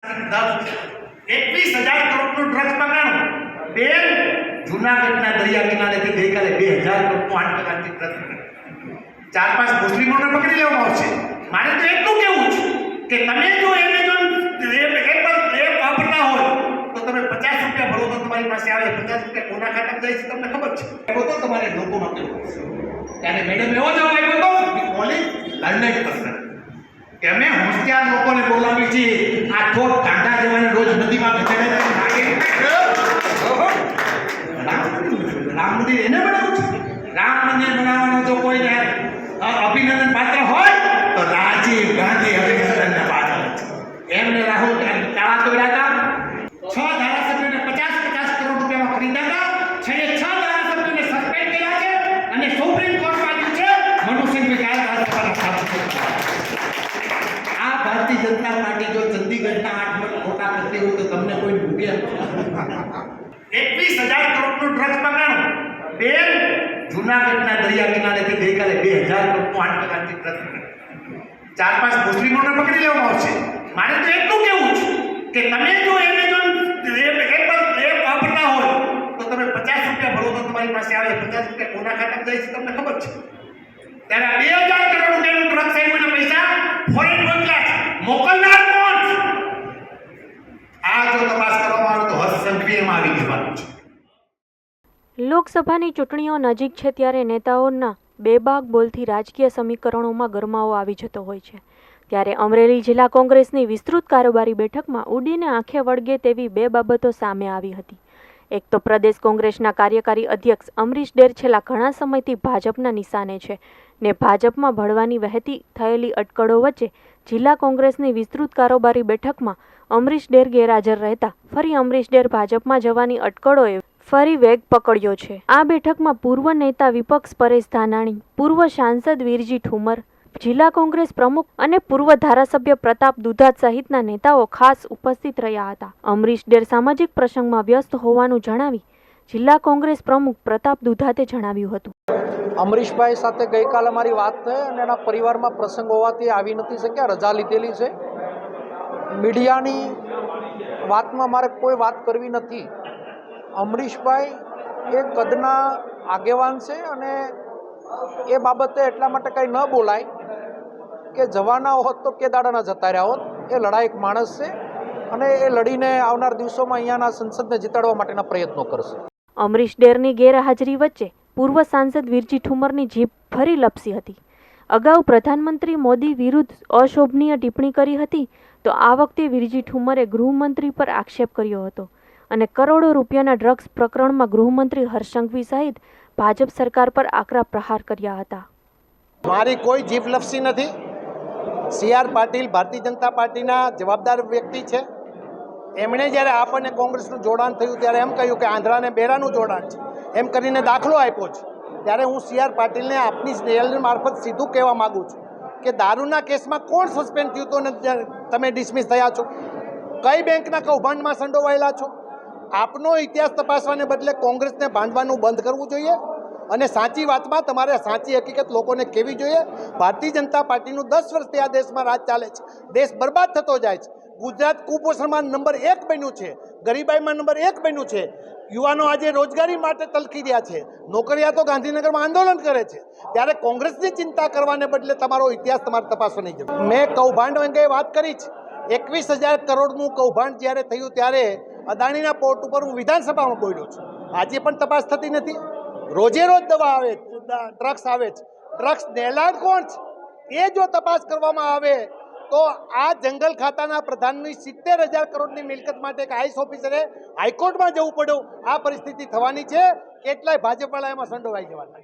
21,000 કરોડનું ડ્રગ્સ પકડાણું બેન જૂનાગઢના દરિયા કિનારેથી ગઈકાલે 2,000 કરોડનું આંતરરાષ્ટ્રીય ડ્રગ્સ 4-5 મુસ્લિમોને પકડી લેવામાં આવશે. મારે તો એટલું કહેવું છે કે તમે જો એમેઝોન એપ વાપરતા હોય તો તમે 50 રૂપિયા ભરો તો તમારી પાસે આવે, 50 રૂપિયા કોના ખાતામાં જાય છે તમને ખબર છે. એવો તો તમારે લોકોનો કેવો ત્યારે મેડમ એવો જવાબ આપ્યો હતો ઓનલી લર્નેડ પર્સન કે અમે હોશિયાર લોકોને બોલાવી છે. આ થોડ કાંટા જવાને રોજ નદીમાં બેસાડે રામ મંદિર એને બનાવવું છે. રામ મંદિર બનાવવાનો તો કોઈને અભિનંદન પાત્ર હોય તો રાજીવ ગાંધી અભિનંદન પાત્ર છે. એમને રાહુલ તાળા તોડ્યા હતા, 6 ધારાસભ્યોને 50 કરોડ રૂપિયામાં ખરીદ્યા હતા, 6 ધારાસભ્યોને સસ્પેન્ડ કર્યા છે અને સુપ્રીમ કોર્ટમાં આવ્યું છે મનુસિંહ ધારાસભ્યના આ ભારતીય જનતા પાર્ટી જો ચંદીગઢના 8 ખોટા કરતી હોય તો તમને કોઈ ડૂબે 21,000 કરોડનું ડ્રગ્સ પકડાણું બેન જૂનાગઢના દરિયા કિનારેથી ગઈકાલે 2,000 કરોડનું આંતરરાષ્ટ્રીય ડ્રગ્સ 4-5 મુસ્લિમોને પકડી લેવામાં આવશે. મારે તો એટલું કહેવું છે કે તમે જો એમેઝોન એપ વાપરતા હોય તો તમે 50 રૂપિયા ભરો તો તમારી પાસે આવે, 50 રૂપિયા કોના ખાતામાં જાય છે તમને ખબર છે. ત્યારે 2,000 કરોડ રૂપિયાનું ડ્રગ્સ આવ્યું પૈસા ફોરેન મોકલ્યા છે. મોકલનાર કોણ? આ જો તપાસ કરવામાં આવે તો હસ્તક્ષેપમાં આવી જવાનું છે. લોકસભાની ચૂંટણીઓ નજીક છે ત્યારે નેતાઓના બેબાક બોલથી રાજકીય સમીકરણોમાં ગરમાવો આવી જતો હોય છે. ત્યારે અમરેલી જિલ્લા કોંગ્રેસની વિસ્તૃત કારોબારી બેઠકમાં ઉડીને આંખે વળગે તેવી 2 બાબતો સામે આવી હતી. એક તો પ્રદેશ કોંગ્રેસના કાર્યકારી અધ્યક્ષ અમરીશ ડેર છેલ્લા ઘણા સમયથી ભાજપના નિશાને છે ને ભાજપમાં ભળવાની વહેતી થયેલી અટકળો વચ્ચે જિલ્લા કોંગ્રેસની વિસ્તૃત કારોબારી બેઠકમાં અમરીશ ડેર ગેરહાજર રહેતા ફરી અમરીશ ડેર ભાજપમાં જવાની અટકળોએ ફરી વેગ પકડ્યો છે. આ બેઠકમાં પૂર્વ નેતા વિપક્ષ પરેશ ધાનાણી, પૂર્વ સાંસદ વીરજી ઠુમર, જિલ્લા કોંગ્રેસ પ્રમુખ અને પૂર્વ ધારાસભ્ય પ્રતાપ દુધાત સહિતના નેતાઓ ખાસ ઉપસ્થિત રહ્યા હતા. અમરીશ ડેર સામાજિક પ્રસંગમાં વ્યસ્ત હોવાનું જણાવી જિલ્લા કોંગ્રેસ પ્રમુખ પ્રતાપ દુધાતે જણાવ્યું હતું. અમરીશભાઈ સાથે ગઈકાલે મારી વાત થઈ અને એના પરિવારમાં પ્રસંગ હોવાથી આવી નથી શક્યા, રજા લીધેલી છે. મીડિયાની વાતમાં મારે કોઈ વાત કરવી નથી. અમરીશભાઈ એ કદના આગેવાન છે અને એ બાબતે એટલા માટે કંઈ ન બોલાય કે જવાના હોત તો કે દાડાના જતા રહ્યા હોત. એ લડાયક માણસ છે અને એ લડીને આવનાર દિવસોમાં અહીંયાના સંસદને જીતાડવા માટેના પ્રયત્નો કરશે. અમરીશ ડેરની ગેરહાજરી વચ્ચે પૂર્વ સાંસદ વીરજી ઠુમરની જીભ ફરી લપસી હતી. અગાઉ પ્રધાનમંત્રી મોદી વિરુદ્ધ અશોભનીય ટિપ્પણી કરી હતી તો આ વખતે વીરજી ઠુમરે ગૃહમંત્રી પર આક્ષેપ કર્યો હતો અને કરોડો રૂપિયાના ડ્રગ્સ પ્રકરણમાં ગૃહમંત્રી હર્ષ સંઘવી સહિત ભાજપ સરકાર પર આકરા પ્રહાર કર્યા હતા. મારી કોઈ જીભ લપસી નથી. CR પાટીલ ભારતીય જનતા પાર્ટીના જવાબદાર વ્યક્તિ છે. એમણે જ્યારે આપણને કોંગ્રેસનું જોડાણ થયું ત્યારે એમ કહ્યું કે આંધ્રા અને બેરાનું જોડાણ છે એમ કરીને દાખલો આપ્યો છે. ત્યારે હું CR પાટીલને આપની રેલ મારફત સીધું કહેવા માગું છું કે દારૂના કેસમાં કોણ સસ્પેન્ડ થયું હતું અને તમે ડિસમિસ થયા છો? કઈ બેંકના કૌભાંડમાં સંડોવાયેલા છો? આપનો ઇતિહાસ તપાસવાને બદલે કોંગ્રેસને બાંધવાનું બંધ કરવું જોઈએ અને સાચી વાતમાં તમારે સાચી હકીકત લોકોને કહેવી જોઈએ. ભારતીય જનતા પાર્ટીનું 10 વર્ષથી આ દેશમાં રાજ ચાલે છે. દેશ બરબાદ થતો જાય છે. ગુજરાત કુપોષણમાં નંબર 1 બન્યું છે, ગરીબાઈમાં નંબર 1 બન્યું છે. યુવાનો આજે રોજગારી માટે તલકી રહ્યા છે, નોકરિયાતો ગાંધીનગરમાં આંદોલન કરે છે. ત્યારે કોંગ્રેસની ચિંતા કરવાને બદલે તમારો ઇતિહાસ તમારે તપાસવાની જરૂર. મેં કૌભાંડ અંગે વાત કરી છે. 21,000 કરોડનું કૌભાંડ જ્યારે થયું ત્યારે અદાણીના પોર્ટ ઉપર હું વિધાનસભામાં બોલ્યો છું. આજે પણ તપાસ થતી નથી. રોજે રોજ દવા આવે, ડ્રગ્સ આવે છે. ડ્રગ્સ નેલાડ કોણ છે એ જો તપાસ કરવામાં આવે તો આ જંગલ ખાતાના પ્રધાનની 70,000 કરોડની મિલકત માટે એક આઈસ ઓફિસરે હાઈકોર્ટમાં જવું પડ્યું. આ પરિસ્થિતિ થવાની છે. કેટલાય ભાજપવાળા એમાં સંડોવાઈ જવાના.